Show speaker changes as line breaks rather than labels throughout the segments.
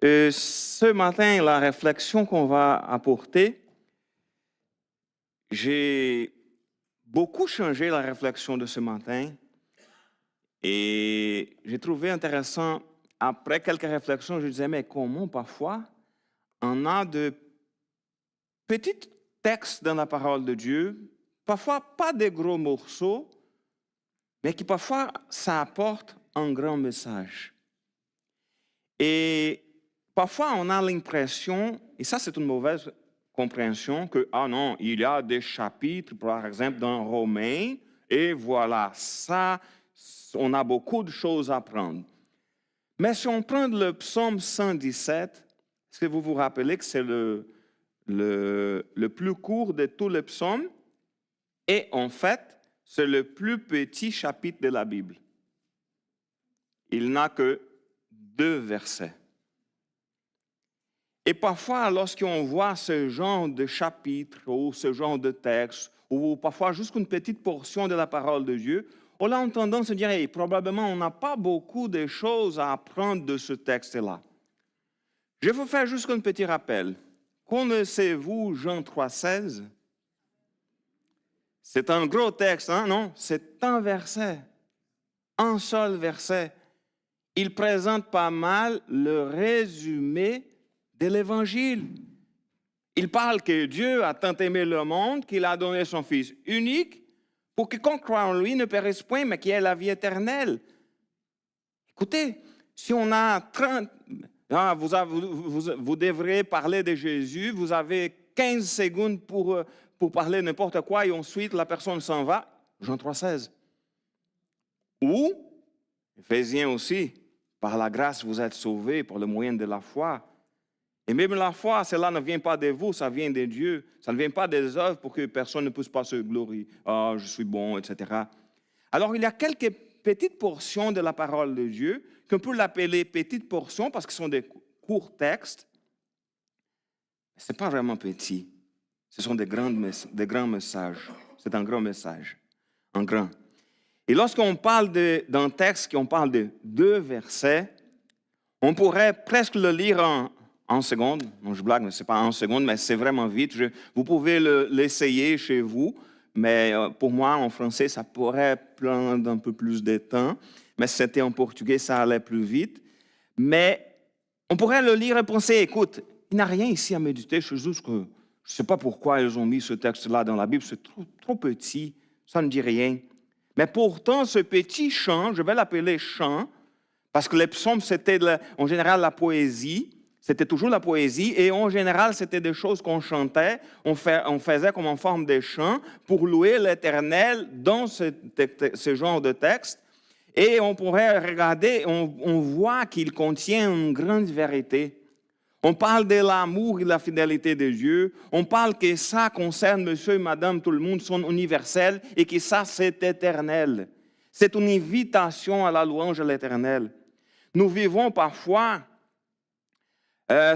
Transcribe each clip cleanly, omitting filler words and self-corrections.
Ce matin, la réflexion qu'on va apporter, j'ai beaucoup changé la réflexion de ce matin et j'ai trouvé intéressant, après quelques réflexions, je disais, mais comment parfois on a de petits textes dans la parole de Dieu, parfois pas des gros morceaux, mais qui parfois ça apporte un grand message. Et parfois, on a l'impression, et ça c'est une mauvaise compréhension, que, ah non, il y a des chapitres, par exemple, dans Romains, et voilà, ça, on a beaucoup de choses à apprendre. Mais si on prend le psaume 117, est-ce que vous vous rappelez que c'est le plus court de tous les psaumes? Et en fait, c'est le plus petit chapitre de la Bible. Il n'a que 2 versets. Et parfois, lorsqu'on voit ce genre de chapitre ou ce genre de texte, ou parfois juste une petite portion de la parole de Dieu, on a tendance à dire, hey, probablement on n'a pas beaucoup de choses à apprendre de ce texte-là. Je vais vous faire juste un petit rappel. Connaissez-vous Jean 3,16? C'est un gros texte, hein? Non? C'est un verset, un seul verset. Il présente pas mal le résumé de l'Évangile. Il parle que Dieu a tant aimé le monde qu'il a donné son Fils unique pour que quiconque croit en lui ne périsse point, mais qu'il ait la vie éternelle. Écoutez, si on a 30... vous devrez parler de Jésus, vous avez 15 secondes pour parler n'importe quoi et ensuite la personne s'en va. Jean 3,16. Ou, Éphésiens aussi, par la grâce vous êtes sauvés par le moyen de la foi. Et même la foi, cela ne vient pas de vous, ça vient de Dieu. Ça ne vient pas des œuvres pour que personne ne puisse pas se glorifier. Ah, je suis bon, etc. Alors, il y a quelques petites portions de la parole de Dieu qu'on peut l'appeler petites portions parce que ce sont des courts textes. Ce n'est pas vraiment petit. Ce sont des grands messages. C'est un grand message. Un grand. Et lorsqu'on parle d'un texte, qu'on parle de 2 versets, on pourrait presque le lire en secondes. Non, je blague, mais ce n'est pas en secondes, mais c'est vraiment vite. Vous pouvez l'essayer chez vous, mais pour moi, en français, ça pourrait prendre un peu plus de temps. Mais si c'était en portugais, ça allait plus vite. Mais on pourrait le lire et penser, écoute, il n'y a rien ici à méditer, c'est juste que je ne sais pas pourquoi ils ont mis ce texte-là dans la Bible, c'est trop petit, ça ne dit rien. Mais pourtant, ce petit chant, je vais l'appeler chant, parce que les psaumes, c'était en général la poésie, c'était toujours la poésie, et en général, c'était des choses qu'on chantait, on faisait comme en forme de chant pour louer l'Éternel dans ce genre de texte. Et on pourrait regarder, on voit qu'il contient une grande vérité. On parle de l'amour et de la fidélité de Dieu. On parle que ça concerne monsieur et madame, tout le monde, sont universels et que ça, c'est éternel. C'est une invitation à la louange de l'Éternel. Nous vivons parfois,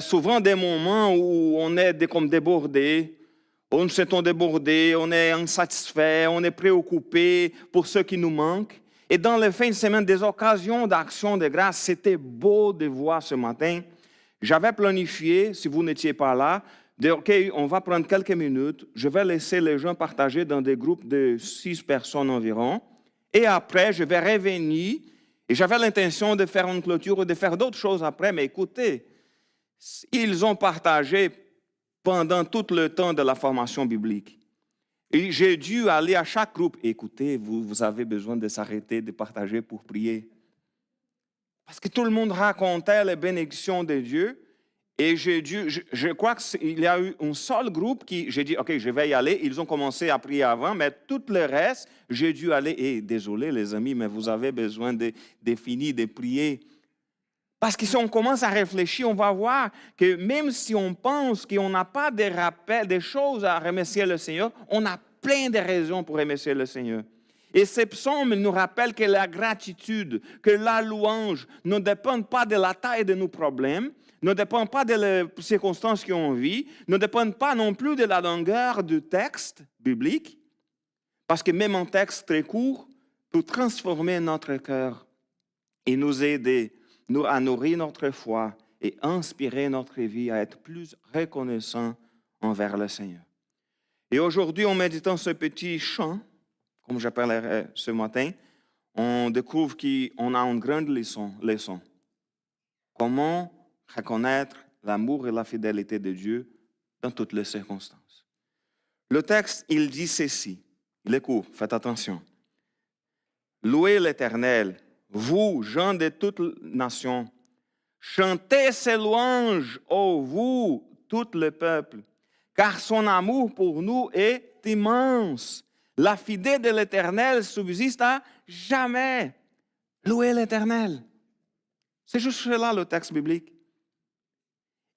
souvent des moments où on est comme débordé, on se sent débordé, on est insatisfait, on est préoccupé pour ce qui nous manque. Et dans les fins de semaine, des occasions d'action de grâce, c'était beau de voir ce matin. J'avais planifié, si vous n'étiez pas là, de OK, on va prendre quelques minutes, je vais laisser les gens partager dans des groupes de 6 personnes environ, et après, je vais revenir. Et j'avais l'intention de faire une clôture ou de faire d'autres choses après, mais écoutez, ils ont partagé pendant tout le temps de la formation biblique. Et j'ai dû aller à chaque groupe. Écoutez, vous avez besoin de s'arrêter, de partager pour prier. Parce que tout le monde racontait les bénédictions de Dieu. Et je crois qu'il y a eu un seul groupe qui, j'ai dit, OK, je vais y aller. Ils ont commencé à prier avant, mais tout le reste, j'ai dû aller. Et désolé les amis, mais vous avez besoin de finir de prier. Parce que si on commence à réfléchir, on va voir que même si on pense qu'on n'a pas de rappels, des choses à remercier le Seigneur, on a plein de raisons pour remercier le Seigneur. Et ces psaumes nous rappellent que la gratitude, que la louange ne dépendent pas de la taille de nos problèmes, ne dépendent pas des circonstances qu'on vit, ne dépendent pas non plus de la longueur du texte biblique, parce que même un texte très court peut transformer notre cœur et nous aider à nourrir notre foi et inspirer notre vie à être plus reconnaissant envers le Seigneur. Et aujourd'hui, en méditant ce petit chant, comme j'appellerais ce matin, on découvre qu'on a une grande leçon. Comment reconnaître l'amour et la fidélité de Dieu dans toutes les circonstances. Le texte, il dit ceci. Il est court, faites attention. Louez l'Éternel, vous, gens de toutes nations. Chantez ses louanges, ô vous, tout le peuple, car son amour pour nous est immense. La fidélité de l'Éternel subsiste à jamais. Louez l'Éternel. C'est juste là le texte biblique.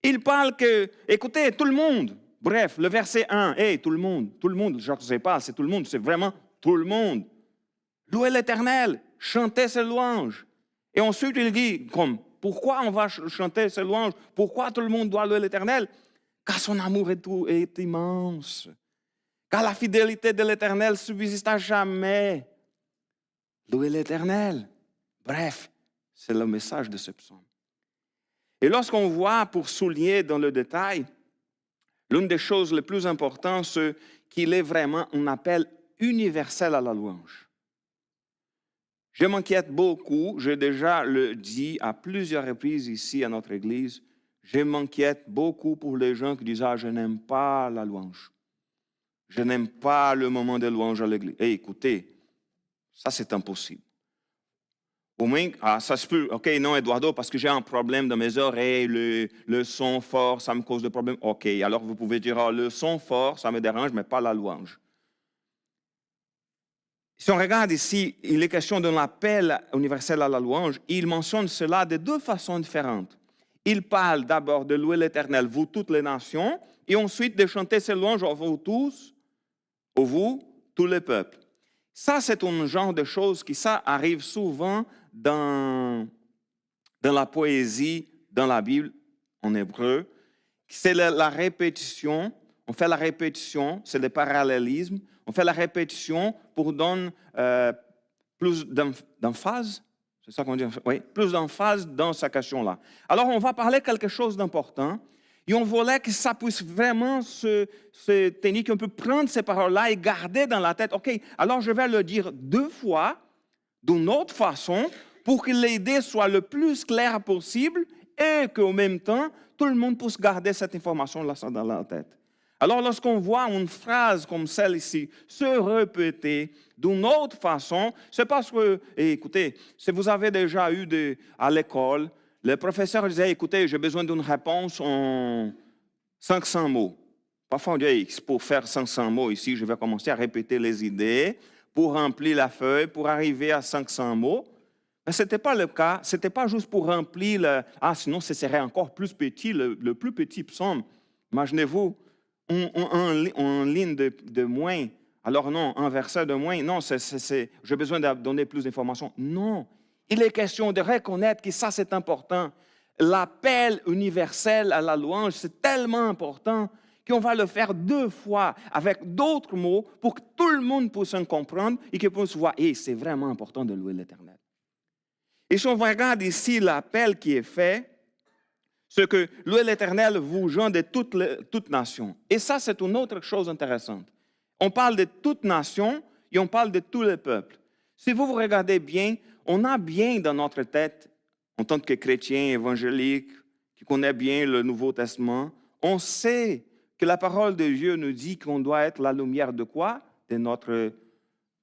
Il parle que, écoutez, tout le monde, bref, le verset 1, hey, tout le monde, je ne sais pas, c'est tout le monde, c'est vraiment tout le monde. Louez l'Éternel, chantez ses louanges. Et ensuite, il dit, comme, pourquoi on va chanter ses louanges? Pourquoi tout le monde doit louer l'Éternel? Car son amour est immense. Car la fidélité de l'Éternel subsiste à jamais. Louez l'Éternel. Bref, c'est le message de ce psaume. Et lorsqu'on voit, pour souligner dans le détail, l'une des choses les plus importantes, c'est qu'il est vraiment un appel universel à la louange. Je m'inquiète beaucoup, j'ai déjà le dit à plusieurs reprises ici à notre église, je m'inquiète beaucoup pour les gens qui disent « Ah, je n'aime pas la louange. Je n'aime pas le moment de louange à l'église. » Eh, écoutez, ça c'est impossible. Au moins, ça se peut. OK, non, Eduardo, parce que j'ai un problème dans mes oreilles, le son fort, ça me cause des problèmes. OK, alors vous pouvez dire, le son fort, ça me dérange, mais pas la louange. Si on regarde ici, il est question d'un appel universel à la louange. Il mentionne cela de deux façons différentes. Il parle d'abord de louer l'Éternel, vous toutes les nations, et ensuite de chanter ses louanges, vous tous, vous, tous les peuples. Ça, c'est un genre de choses qui, ça, arrive souvent dans la poésie, dans la Bible, en hébreu. C'est la répétition. On fait la répétition, c'est le parallélisme. On fait la répétition pour donner plus d'emphase. C'est ça qu'on dit? Oui, plus d'emphase dans cette question-là. Alors, on va parler quelque chose d'important. Et on voulait que ça puisse vraiment se tenir, qu'on peut prendre ces paroles-là et garder dans la tête. OK, alors je vais le dire deux fois, d'une autre façon, pour que l'idée soit le plus claire possible et qu'au même temps, tout le monde puisse garder cette information-là dans la tête. Alors, lorsqu'on voit une phrase comme celle-ci se répéter d'une autre façon, c'est parce que, écoutez, si vous avez déjà eu à l'école, le professeur disait, écoutez, j'ai besoin d'une réponse en 500 mots. Parfois, on dit, pour faire 500 mots ici, je vais commencer à répéter les idées pour remplir la feuille, pour arriver à 500 mots. Mais ce n'était pas le cas. Ce n'était pas juste pour remplir sinon, ce serait encore plus petit, le plus petit psaume. Imaginez-vous, en ligne de moins. Alors non, un verset de moins. Non, j'ai besoin de donner plus d'informations. Non. Il est question de reconnaître que ça, c'est important. L'appel universel à la louange, c'est tellement important qu'on va le faire deux fois avec d'autres mots pour que tout le monde puisse en comprendre et qu'il puisse voir, c'est vraiment important de louer l'Éternel. Et si on regarde ici l'appel qui est fait, c'est que louer l'Éternel, vous gens de toutes nations. Et ça, c'est une autre chose intéressante. On parle de toutes nations et on parle de tous les peuples. Si vous regardez bien, on a bien dans notre tête, en tant que chrétien évangélique, qui connaît bien le Nouveau Testament, on sait que la parole de Dieu nous dit qu'on doit être la lumière de quoi? De notre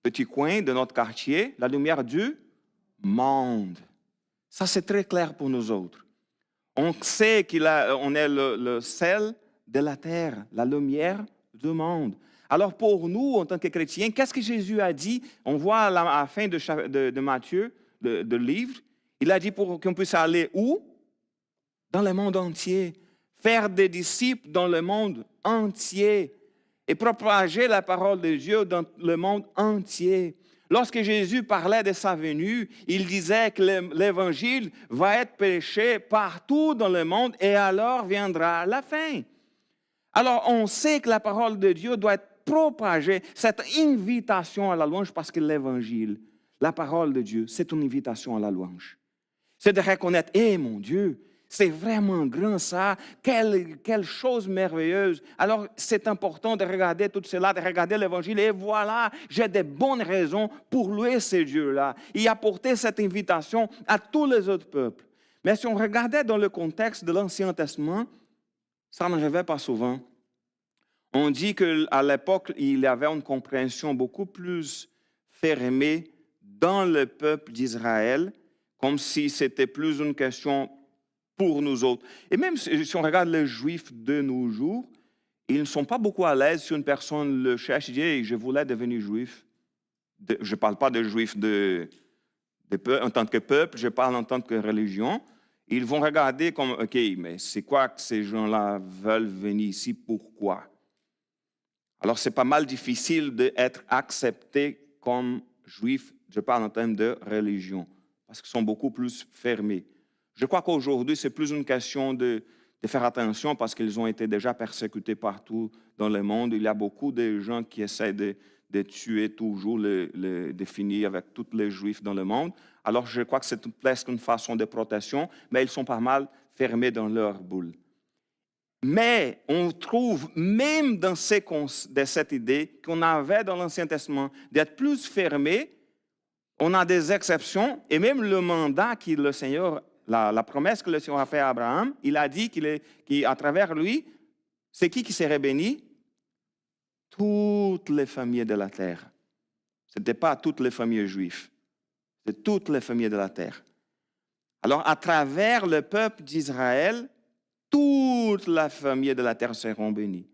petit coin, de notre quartier, la lumière du monde. Ça, c'est très clair pour nous autres. On sait qu'on est le sel de la terre, la lumière du monde. Alors pour nous, en tant que chrétiens, qu'est-ce que Jésus a dit? On voit à la fin de Matthieu, de livre, il a dit pour qu'on puisse aller où? Dans le monde entier. Faire des disciples dans le monde entier et propager la parole de Dieu dans le monde entier. Lorsque Jésus parlait de sa venue, il disait que l'évangile va être prêché partout dans le monde et alors viendra la fin. Alors, on sait que la parole de Dieu doit être propagée, cette invitation à la louange, parce que l'évangile, la parole de Dieu, c'est une invitation à la louange. C'est de reconnaître, mon Dieu, C'est vraiment grand ça, quelle chose merveilleuse. Alors c'est important de regarder tout cela, de regarder l'Évangile et voilà, j'ai des bonnes raisons pour louer ces dieux-là et apporter cette invitation à tous les autres peuples. Mais si on regardait dans le contexte de l'Ancien Testament, ça n'arrivait pas souvent. On dit qu'à l'époque, il y avait une compréhension beaucoup plus fermée dans le peuple d'Israël, comme si c'était plus une question pour nous autres. Et même si on regarde les Juifs de nos jours, ils ne sont pas beaucoup à l'aise si une personne le cherche et dit hey, « je voulais devenir juif ». Je ne parle pas de juifs en tant que peuple, je parle en tant que religion. Ils vont regarder comme « OK, mais c'est quoi que ces gens-là veulent venir ici, pourquoi ?» Alors, c'est pas mal difficile d'être accepté comme juif, je parle en termes de religion, parce qu'ils sont beaucoup plus fermés. Je crois qu'aujourd'hui, c'est plus une question de faire attention parce qu'ils ont été déjà persécutés partout dans le monde. Il y a beaucoup de gens qui essaient de tuer toujours, de finir avec tous les juifs dans le monde. Alors, je crois que c'est presque une façon de protection, mais ils sont pas mal fermés dans leur boule. Mais on trouve, même dans cette idée qu'on avait dans l'Ancien Testament, d'être plus fermé, on a des exceptions, et même le mandat que le Seigneur, la promesse que le Seigneur a fait à Abraham, il a dit qu'à travers lui, c'est qui serait béni? Toutes les familles de la terre. Ce n'était pas toutes les familles juives, c'est toutes les familles de la terre. Alors, à travers le peuple d'Israël, toute la famille de la terre seront bénies.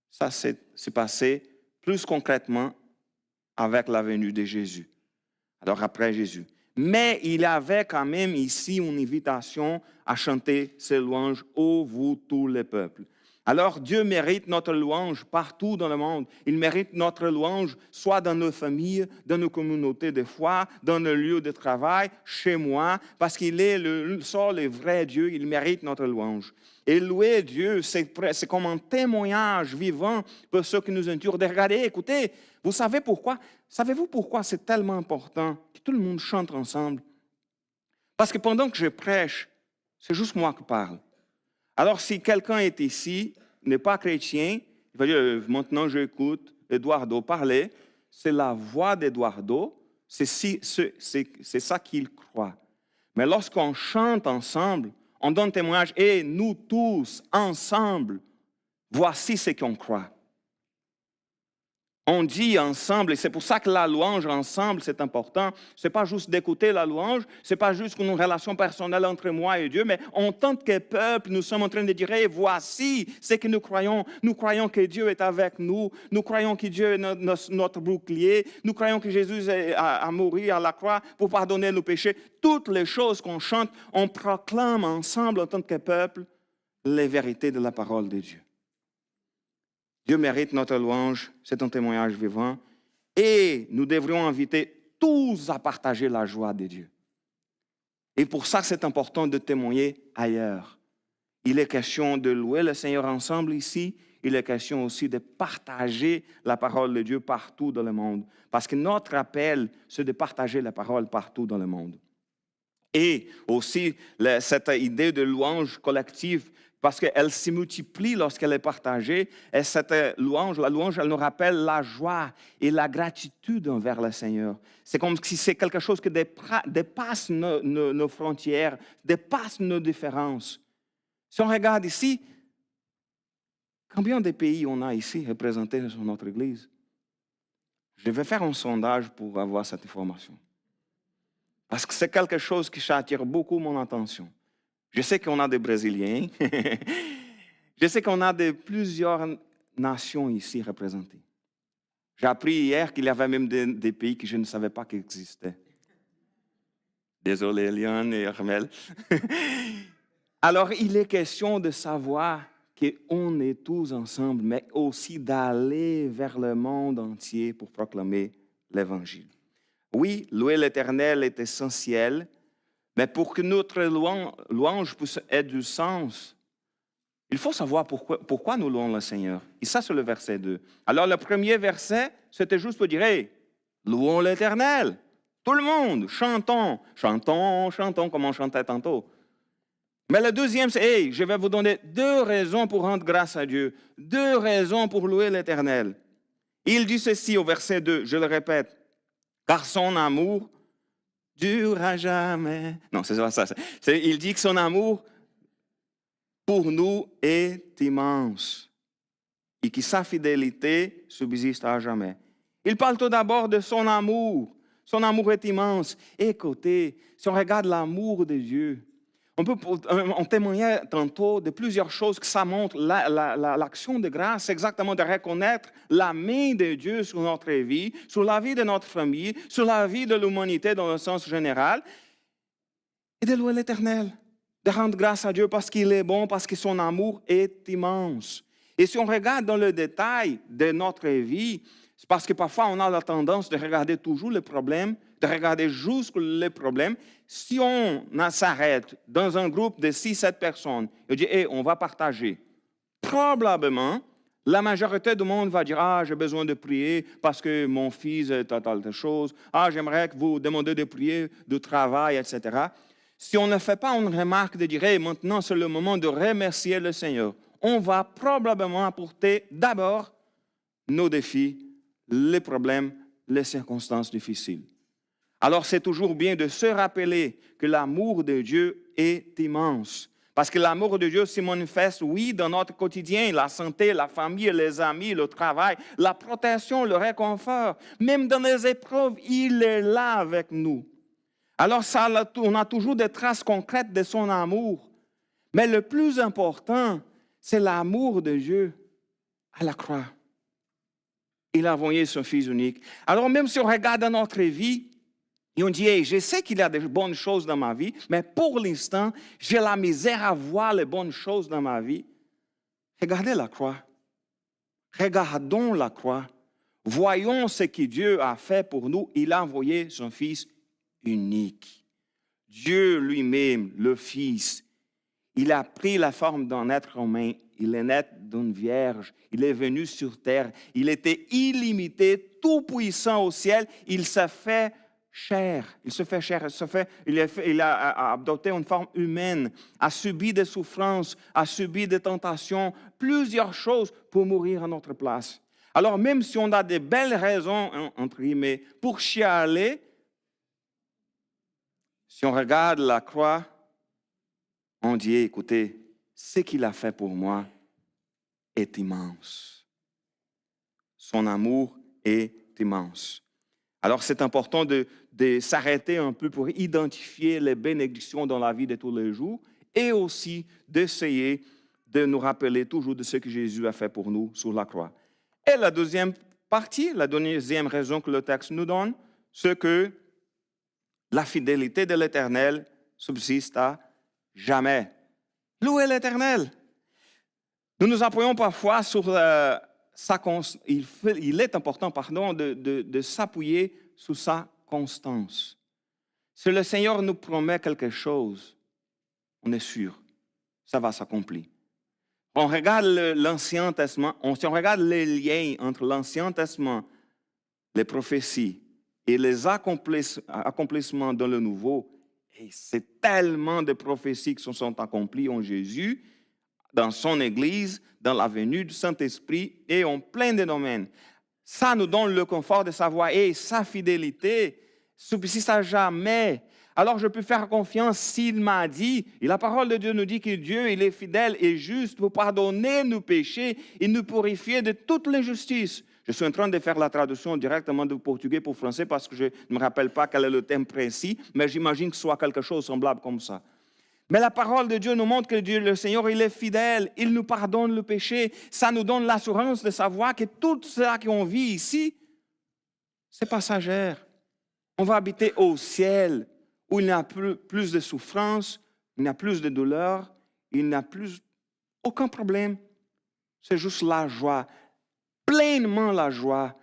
Ça, c'est passé plus concrètement avec la venue de Jésus. Alors, après Jésus. Mais il y avait quand même ici une invitation à chanter ses louanges, ô vous tous les peuples. Alors, Dieu mérite notre louange partout dans le monde. Il mérite notre louange, soit dans nos familles, dans nos communautés de foi, dans nos lieux de travail, chez moi, parce qu'il est le seul et vrai Dieu, il mérite notre louange. Et louer Dieu, c'est comme un témoignage vivant pour ceux qui nous entourent. De regarder, écoutez, vous savez pourquoi? Savez-vous pourquoi c'est tellement important que tout le monde chante ensemble? Parce que pendant que je prêche, c'est juste moi qui parle. Alors, si quelqu'un est ici, n'est pas chrétien, il va dire, maintenant j'écoute Eduardo parler, c'est la voix d'Eduardo, c'est ça qu'il croit. Mais lorsqu'on chante ensemble, on donne témoignage, et nous tous, ensemble, voici ce qu'on croit. On dit ensemble, et c'est pour ça que la louange ensemble, c'est important. Ce n'est pas juste d'écouter la louange, ce n'est pas juste une relation personnelle entre moi et Dieu, mais en tant que peuple, nous sommes en train de dire, hey, voici ce que nous croyons. Nous croyons que Dieu est avec nous. Nous croyons que Dieu est notre bouclier. Nous croyons que Jésus a mouru à la croix pour pardonner nos péchés. Toutes les choses qu'on chante, on proclame ensemble en tant que peuple les vérités de la parole de Dieu. Dieu mérite notre louange, c'est un témoignage vivant. Et nous devrions inviter tous à partager la joie de Dieu. Et pour ça, c'est important de témoigner ailleurs. Il est question de louer le Seigneur ensemble ici. Il est question aussi de partager la parole de Dieu partout dans le monde. Parce que notre appel, c'est de partager la parole partout dans le monde. Et aussi, cette idée de louange collective, parce qu'elle se multiplie lorsqu'elle est partagée. Et cette louange, la louange, elle nous rappelle la joie et la gratitude envers le Seigneur. C'est comme si c'est quelque chose qui dépasse nos frontières, dépasse nos différences. Si on regarde ici, combien de pays on a ici représentés dans notre Église? Je vais faire un sondage pour avoir cette information. Parce que c'est quelque chose qui attire beaucoup mon attention. Je sais qu'on a des Brésiliens. Je sais qu'on a plusieurs nations ici représentées. J'ai appris hier qu'il y avait même des pays que je ne savais pas qu'ils existaient. Désolé, Léon et Armel. Alors, il est question de savoir qu'on est tous ensemble, mais aussi d'aller vers le monde entier pour proclamer l'Évangile. Oui, louer l'Éternel est essentiel, mais pour que notre louange puisse être du sens, il faut savoir pourquoi nous louons le Seigneur. Et ça, c'est le verset 2. Alors, le premier verset, c'était juste pour dire, hey, louons l'Éternel. Tout le monde, chantons, chantons, chantons, comme on chantait tantôt. Mais le deuxième, c'est, hey, je vais vous donner 2 raisons pour rendre grâce à Dieu, 2 raisons pour louer l'Éternel. Il dit ceci au verset 2, je le répète, car son amour durera jamais. Non, c'est pas ça. Il dit que son amour pour nous est immense et que sa fidélité subsiste à jamais. Il parle tout d'abord de son amour. Son amour est immense. Écoutez, si on regarde l'amour de Dieu, on témoignait tantôt de plusieurs choses que ça montre. L'action de grâce, c'est exactement de reconnaître la main de Dieu sur notre vie, sur la vie de notre famille, sur la vie de l'humanité dans le sens général, et de louer l'Éternel, de rendre grâce à Dieu parce qu'il est bon, parce que son amour est immense. Et si on regarde dans le détail de notre vie, c'est parce que parfois on a la tendance de regarder toujours les problèmes, de regarder juste les problèmes. Si on s'arrête dans un groupe de 6-7 personnes et dit hey, on va partager, probablement, la majorité du monde va dire ah, j'ai besoin de prier parce que mon fils est telle chose. Ah, j'aimerais que vous demandiez de prier, du travail, etc. Si on ne fait pas une remarque de dire hey, maintenant c'est le moment de remercier le Seigneur, on va probablement apporter d'abord nos défis, les problèmes, les circonstances difficiles. Alors, c'est toujours bien de se rappeler que l'amour de Dieu est immense. Parce que l'amour de Dieu se manifeste, oui, dans notre quotidien, la santé, la famille, les amis, le travail, la protection, le réconfort. Même dans les épreuves, il est là avec nous. Alors, on a toujours des traces concrètes de son amour. Mais le plus important, c'est l'amour de Dieu à la croix. Il a envoyé son Fils unique. Alors, même si on regarde dans notre vie, et on dit, hey, je sais qu'il y a de bonnes choses dans ma vie, mais pour l'instant, j'ai la misère à voir les bonnes choses dans ma vie. Regardez la croix. Regardons la croix. Voyons ce que Dieu a fait pour nous. Il a envoyé son Fils unique. Dieu lui-même, le Fils, il a pris la forme d'un être humain. Il est né d'une vierge. Il est venu sur terre. Il était illimité, tout puissant au ciel. Il s'est fait chair. Il se fait chair. Il a adopté une forme humaine, a subi des souffrances, a subi des tentations, plusieurs choses pour mourir à notre place. Alors, même si on a des belles raisons, entre guillemets, pour chialer, si on regarde la croix, on dit, écoutez, ce qu'il a fait pour moi est immense. Son amour est immense. Alors, c'est important de s'arrêter un peu pour identifier les bénédictions dans la vie de tous les jours et aussi d'essayer de nous rappeler toujours de ce que Jésus a fait pour nous sur la croix. Et la deuxième partie, la deuxième raison que le texte nous donne, c'est que la fidélité de l'Éternel subsiste à jamais. Louez l'Éternel. Nous nous appuyons parfois sur il est important, de s'appuyer sur sa constance. Si le Seigneur nous promet quelque chose, on est sûr, ça va s'accomplir. On regarde l'Ancien Testament, si on regarde les liens entre l'Ancien Testament, les prophéties et les accomplissements dans le Nouveau, et c'est tellement de prophéties qui se sont accomplies en Jésus, dans son Église, dans la venue du Saint-Esprit et en plein de domaines. Ça nous donne le confort de savoir, et sa fidélité subsiste à jamais. Alors je peux faire confiance s'il m'a dit, et la parole de Dieu nous dit que Dieu, il est fidèle et juste pour pardonner nos péchés et nous purifier de toute l'injustice. Je suis en train de faire la traduction directement du portugais pour français parce que je ne me rappelle pas quel est le thème précis, mais j'imagine que ce soit quelque chose semblable comme ça. Mais la parole de Dieu nous montre que Dieu, le Seigneur, il est fidèle, il nous pardonne le péché. Ça nous donne l'assurance de savoir que tout ce qu'on vit ici, c'est passager. On va habiter au ciel où il n'y a plus de souffrance, il n'y a plus de douleur, il n'y a plus aucun problème. C'est juste la joie, pleinement la joie,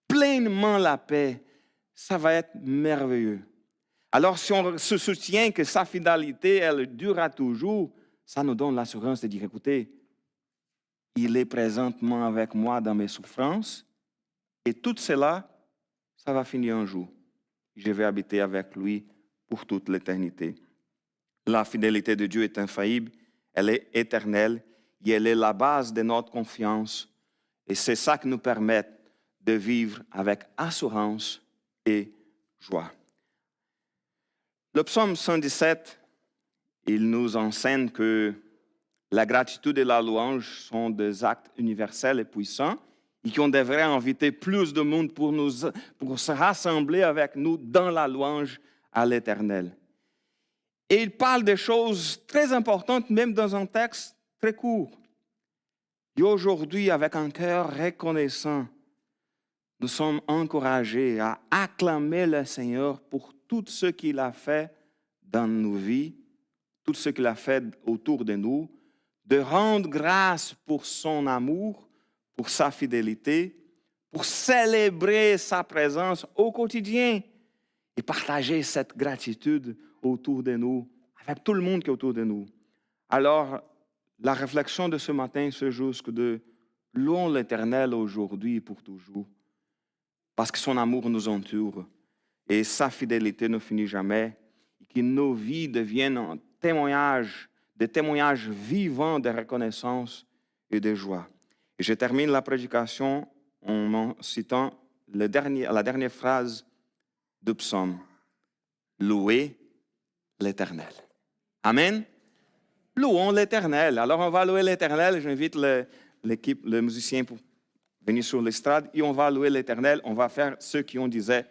pleinement la paix. Ça va être merveilleux. Alors, si on se soutient que sa fidélité, elle durera toujours, ça nous donne l'assurance de dire, écoutez, il est présentement avec moi dans mes souffrances et tout cela, ça va finir un jour. Je vais habiter avec lui pour toute l'éternité. La fidélité de Dieu est infaillible, elle est éternelle et elle est la base de notre confiance. Et c'est ça qui nous permet de vivre avec assurance et joie. Le psaume 117, il nous enseigne que la gratitude et la louange sont des actes universels et puissants et qu'on devrait inviter plus de monde pour se rassembler avec nous dans la louange à l'Éternel. Et il parle des choses très importantes, même dans un texte très court. Et aujourd'hui, avec un cœur reconnaissant, nous sommes encouragés à acclamer le Seigneur pour tout ce qu'il a fait dans nos vies, tout ce qu'il a fait autour de nous, de rendre grâce pour son amour, pour sa fidélité, pour célébrer sa présence au quotidien et partager cette gratitude autour de nous, avec tout le monde qui est autour de nous. Alors, la réflexion de ce matin se jusque de louons l'Éternel aujourd'hui et pour toujours, parce que son amour nous entoure et sa fidélité ne finit jamais, et que nos vies deviennent un témoignage, des témoignages vivants de reconnaissance et de joie. Et je termine la prédication en citant la dernière phrase du psaume. Louez l'Éternel. Amen. Louons l'Éternel. Alors on va louer l'Éternel. J'invite l'équipe, les musiciens pour venir sur l'estrade et on va louer l'Éternel. On va faire ce qu'on disait